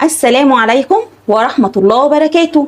السلام عليكم ورحمة الله وبركاته.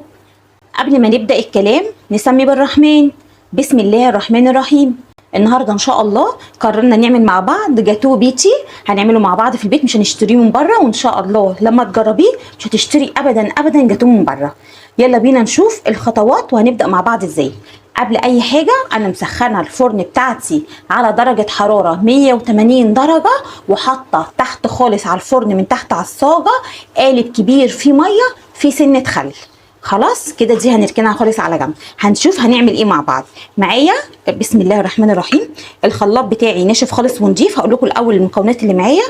قبل ما نبدأ الكلام نسمي بالرحمن. بسم الله الرحمن الرحيم. النهارده ان شاء الله قررنا نعمل مع بعض جاتو بيتي، هنعمله مع بعض في البيت مش هنشتريه من بره، وان شاء الله لما تجربيه مش هتشتري ابدا جاتو من بره. يلا بينا نشوف الخطوات وهنبدأ مع بعض ازاي. قبل اي حاجه انا مسخنه الفرن بتاعتي على درجه حراره 180 درجه، وحاطه تحت خالص على الفرن من تحت على الصاجه قالب كبير فيه ميه فيه سنه خل. خلاص كده دي هنركنها خالص على جنب. هنشوف هنعمل ايه مع بعض. معايا بسم الله الرحمن الرحيم الخلاط بتاعي ناشف خالص ونضيف. هقول لكم الاول المكونات اللي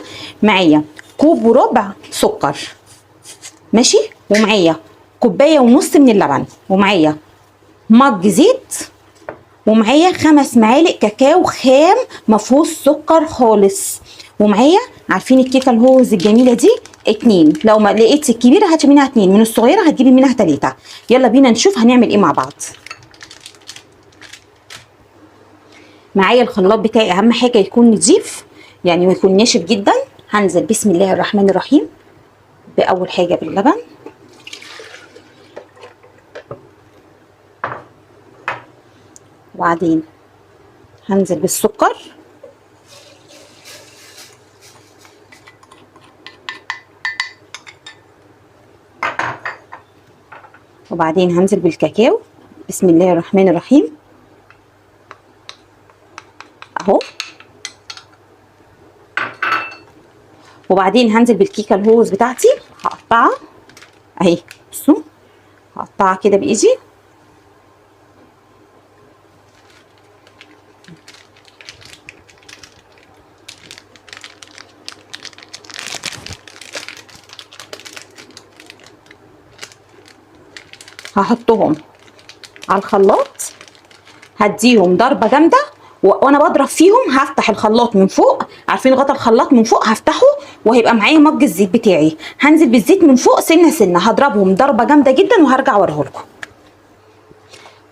معايا كوب وربع سكر ماشي، ومعايا كوبايه ونص من اللبن، ومعايا مج زيت، ومعايا 5 معالق كاكاو خام مفهوش سكر خالص، ومعايا عارفين الكيكه الهوز الجميله دي 2. لو ما لقيتي الكبيره هاتي منها 2، من الصغيره هتجيبي منها 3. يلا بينا نشوف هنعمل ايه مع بعض. معايا الخلاط بتاعي اهم حاجه يكون نضيف يعني ويكون ناشف جدا. هنزل بسم الله الرحمن الرحيم باول حاجه باللبن، وبعدين هنزل بالسكر، وبعدين هنزل بالكاكاو بسم الله الرحمن الرحيم اهو، وبعدين هنزل بالكيكه الهوز بتاعتي هقطعها اهي. بصوا هقطعها كده بايدي، هحطهم على الخلاط، هديهم ضربه جامده، وانا بضرب فيهم هفتح الخلاط من فوق. عارفين غطا الخلاط من فوق هفتحه، وهيبقى معايا مج الزيت بتاعي. هنزل بالزيت من فوق سنه سنه، هضربهم ضربه جامده جدا وهرجع اوريه لكم.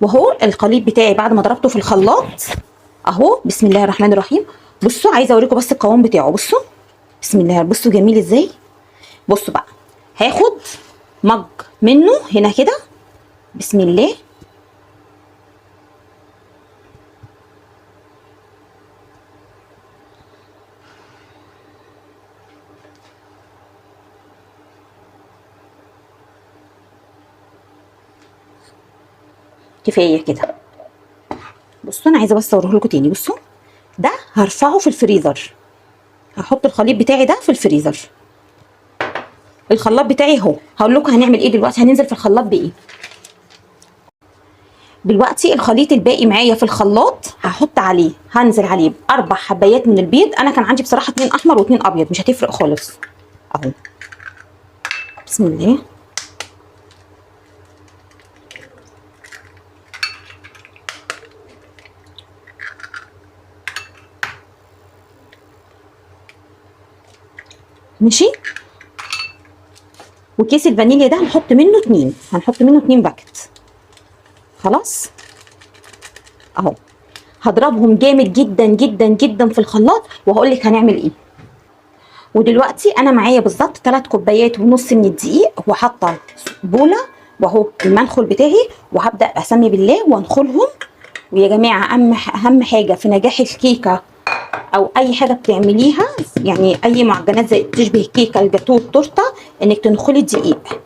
وهو الخليط بتاعي بعد ما ضربته في الخلاط اهو بسم الله الرحمن الرحيم. بصوا عايزه اوريكم بس القوام بتاعه. بصوا بسم الله، بصوا جميل ازاي. بصوا بقى هاخد مج منه هنا كده بسم الله، كفايه كده. بصوا انا عايزه بس اوريه لكم تاني. بصوا ده هرفعه في الفريزر، هحط الخليط بتاعي ده في الفريزر. الخلاط بتاعي اهو. هقول لكم هنعمل ايه دلوقتي، هننزل في الخلاط بايه. دلوقتي الخليط الباقي معايا في الخلاط هنزل عليه ب4 حبايات من البيض. انا كان عندي بصراحه 2 احمر و2 ابيض، مش هتفرق خالص اهو. بسم الله، ماشي. وكيس الفانيليا ده هنحط منه 2، هنحط منه 2 باكت. خلاص اهو. هضربهم جامد جدا جدا جدا في الخلاط وهقول لك هنعمل ايه. ودلوقتي انا معايا بالظبط 3 كوبايات ونص من الدقيق، وحاطه بوله واهو المنخل بتاعي، وهبدا اسمي بالله وانخلهم. ويا جماعه اهم حاجه في نجاح الكيكه او اي حاجه بتعمليها، يعني اي معجنات زي تشبه الكيكه الجاتوه التورته، انك تنخلي الدقيق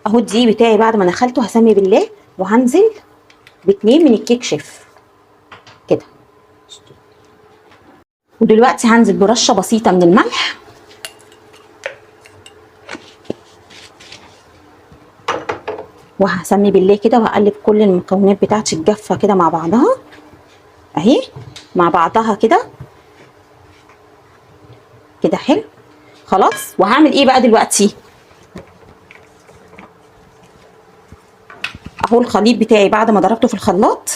اهو. الدقيق بتاعي بعد ما نخلته هسمي بالله، وهنزل ب2 من الكيك شيف كده. ودلوقتي هنزل برشه بسيطه من الملح، وهسمي بالله كده، وهقلب كل المكونات بتاعتي الجافه كده مع بعضها اهي، مع بعضها كده كده حلو. خلاص وهعمل ايه بقى دلوقتي. اهو الخليط بتاعي بعد ما ضربته في الخلاط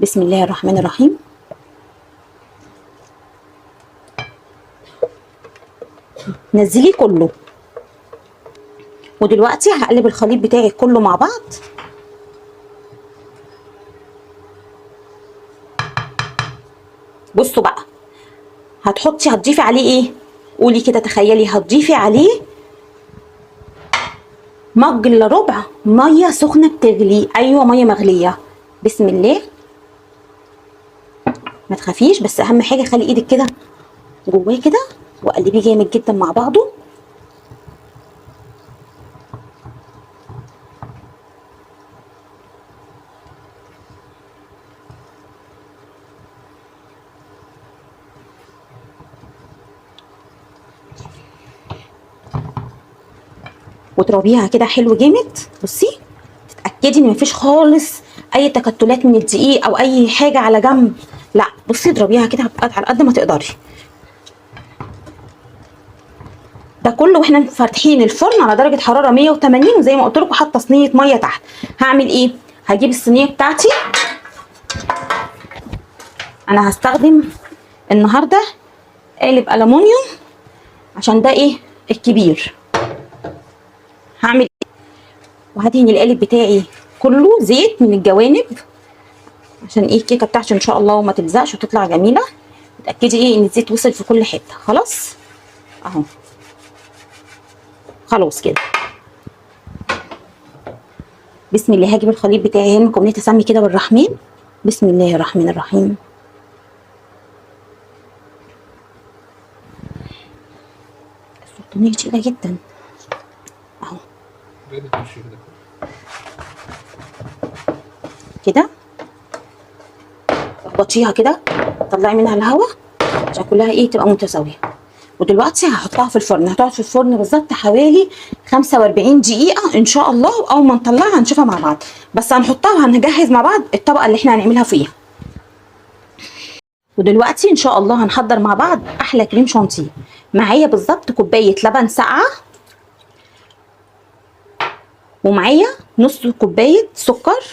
بسم الله الرحمن الرحيم نزليه كله. ودلوقتي هقلب الخليط بتاعي كله مع بعض. بصوا بقى هتضيفي عليه ايه؟ قولي كده، تخيلي هتضيفي عليه مج الا ربع ميه سخنه بتغلي. ايوه ميه مغليه. بسم الله. ما تخافيش، بس اهم حاجه خلي ايدك كده جواه كده وقلبيه جامد جدا مع بعضه. وتربيها كده حلو جامد. بصي، تتاكدي ان مفيش خالص اي تكتلات من الدقيق او اي حاجه على جنب. لا بصي، اضربيها كده على قد ما تقدري. ده كله واحنا فاتحين الفرن على درجه حراره 180، وزي ما قلت لكم حاطه صينيه ميه تحت. هعمل ايه؟ هجيب الصينيه بتاعتي. انا هستخدم النهارده قالب الومنيوم عشان ده ايه الكبير. هعمل ايه؟ وهدهن القالب بتاعي كله زيت من الجوانب عشان ايه الكيكه بتاعتي ان شاء الله ما تلزقش وتطلع جميله. اتاكدي ايه ان الزيت وصل في كل حته. خلاص اهو، خلاص كده. بسم الله. هجيب الخليط بتاعي هنا مكونات اسمي كده بالرحمن. بسم الله الرحمن الرحيم. السلطانيه تقيله جدا اهو كده. اخبطيها كده، طلعي منها الهواء عشان كلها ايه تبقى متساويه. ودلوقتي هحطها في الفرن. هتقعد في الفرن بالظبط حوالي 45 دقيقه ان شاء الله، واول ما نطلعها هنشوفها مع بعض. بس هنحطها وهنجهز مع بعض الطبقه اللي احنا هنعملها فيها. ودلوقتي ان شاء الله هنحضر مع بعض احلى كريم شانتيه. معايا بالظبط كوبايه لبن ساقعه، ومعايا نص كوبايه سكر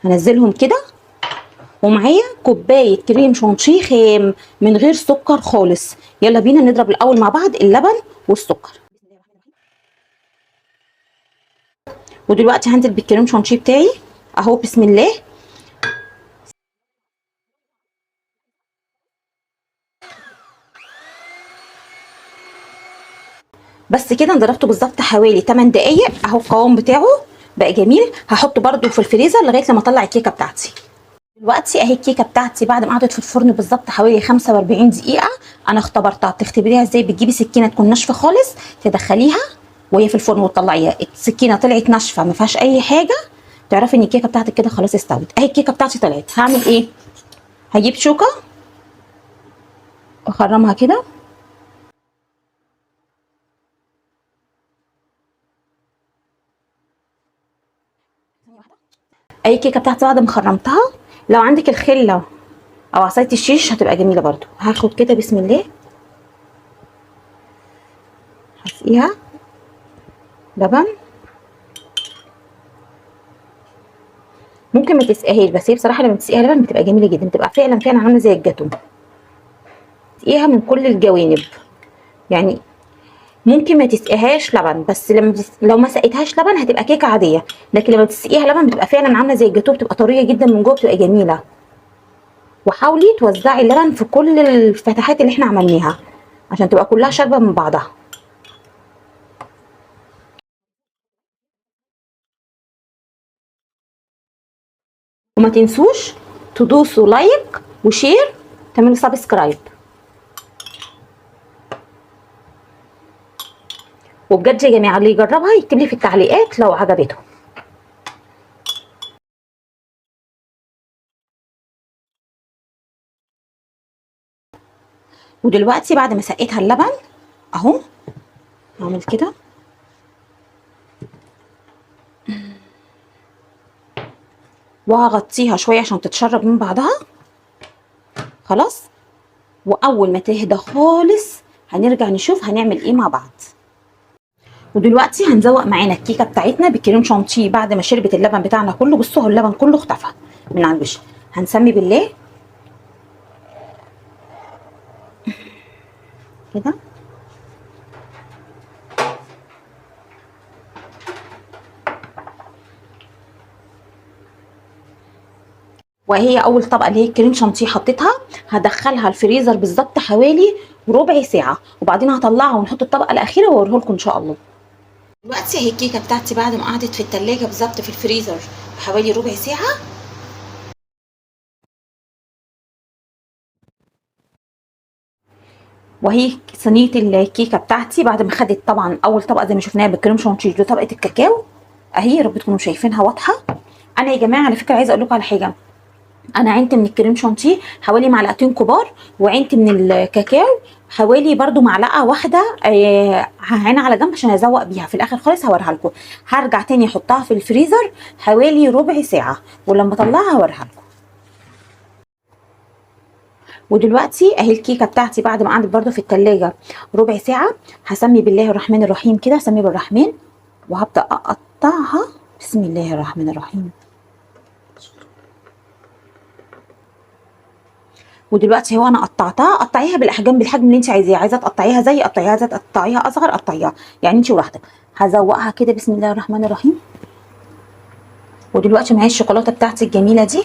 هنزلهم كده، ومعايا كوبايه كريم شانتيه خام من غير سكر خالص. يلا بينا نضرب الاول مع بعض اللبن والسكر. ودلوقتي هنزل بالكريم شانتيه بتاعي اهو. بسم الله. بس كده ضربته بالظبط حوالي 8 دقايق اهو. القوام بتاعه بقى جميل. هحطه برده في الفريزر لغايه لما اطلع الكيكه بتاعتي. دلوقتي اهي الكيكه بتاعتي بعد ما قعدت في الفرن بالظبط حوالي 45 دقيقه. انا اختبرتها. بتختبريها ازاي؟ بتجيبي سكينه تكون ناشفه خالص تدخليها وهي في الفرن وتطلعيها. السكينه طلعت ناشفه ما فيهاش اي حاجه، تعرفي ان الكيكه بتاعتك كده خلاص استوت. اهي الكيكه بتاعتي طلعت. هعمل ايه؟ هجيب شوكه واخرمها كده. اي كيكه بتاعتي بعد ما خرمتها، لو عندك الخله او عصايه الشيش هتبقى جميله برضو. هاخد كده بسم الله، هسقيها لبن. ممكن ما تسقيهاش، بس هي بصراحه لما تسقيها لبن بتبقى جميله جدا، بتبقى فعلا فعلا عامله زي الجاتو. تسقيها من كل الجوانب يعني. ممكن ما تسقيهاش لبن، بس لو ما سقيتهاش لبن هتبقى كيكه عاديه، لكن لما تسقيها لبن بتبقى فعلا عامله زي الجاتو، بتبقى طريه جدا من جوه، بتبقى جميله. وحاولي توزعي اللبن في كل الفتحات اللي احنا عملناها عشان تبقى كلها شاربه من بعضها. وما تنسوش تدوسوا لايك وشير، تعملوا سبسكرايب. وبجد يا جماعه اللي يجربها يكتب لي في التعليقات لو عجبته. ودلوقتي بعد ما سقيتها اللبن اهو هعمل كده وهغطيها شويه عشان تتشرب من بعضها. خلاص. واول ما تهدى خالص هنرجع نشوف هنعمل ايه مع بعض. ودلوقتي هنزوق معانا الكيكه بتاعتنا بالكريم شانتيه بعد ما شربت اللبن بتاعنا كله. بصوا اللبن كله اختفى من على الوش. هنسمي بالله كده. وهي اول طبقه اللي هي الكريم شانتيه حطيتها. هدخلها الفريزر بالظبط حوالي ربع ساعه، وبعدين هطلعها ونحط الطبقه الاخيره واوريه لكم ان شاء الله. دلوقتي اهي الكيكه بتاعتي بعد ما قعدت في التلاجة بالظبط في الفريزر حوالي ربع ساعه. وهي صينيه الكيكه بتاعتي بعد ما خدت طبعا اول طبقه زي ما شفناها بالكريم شانتيه وطبقه الكاكاو اهي، يا رب تكونوا شايفينها واضحه. انا يا جماعه على فكره عايزه اقول لكم على حاجه، انا عينت من الكريم شانتيه حوالي معلقتين كبار، وعينت من الكاكاو حوالي برضو معلقه واحده، هعينها على جنب عشان ازوق بيها في الاخر خالص هوريها لكم. هرجع تاني احطها في الفريزر حوالي ربع ساعه، ولما اطلعها هوريها لكم. ودلوقتي اهي الكيكه بتاعتي بعد ما قعدت برضو في التلاجة ربع ساعه، هسمي بالله الرحمن الرحيم كده، هسمي بالرحمن وهبدا اقطعها. بسم الله الرحمن الرحيم. ودلوقتي هو انا قطعتها، قطعيها بالاحجام بالحجم اللي انت عايزاه، عايزه تقطعيها زي قطعيها، عايزه تقطعيها اصغر قطعيها، يعني انت وراحتك. هزوقها كده بسم الله الرحمن الرحيم. ودلوقتي معايا الشوكولاته بتاعتي الجميله دي.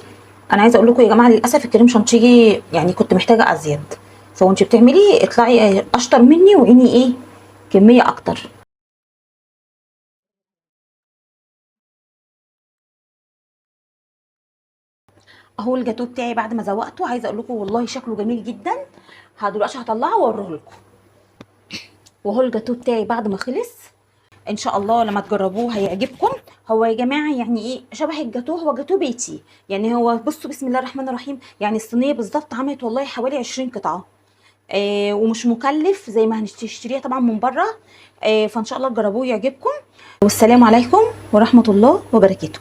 انا عايزه اقول لكم يا جماعه للاسف الكريم شانتيه يعني كنت محتاجه ازيد، فوانت بتعملي اطلعي اشطر مني وعيني ايه كميه اكتر. اهو الجاتوه بتاعي بعد ما زوقته، عايزه اقول لكم والله شكله جميل جدا. دلوقتي هطلعه واوريه لكم. وهو الجاتوه بتاعي بعد ما خلص ان شاء الله لما تجربوه هيعجبكم. هو يا جماعه يعني ايه شبه الجاتوه، هو جاتوه بيتي يعني. هو بصوا بسم الله الرحمن الرحيم، يعني الصينيه بالظبط عملت والله حوالي 20 قطعه، ومش مكلف زي ما هنشتريها طبعا من بره. فان شاء الله تجربوه يعجبكم. والسلام عليكم ورحمه الله وبركاته.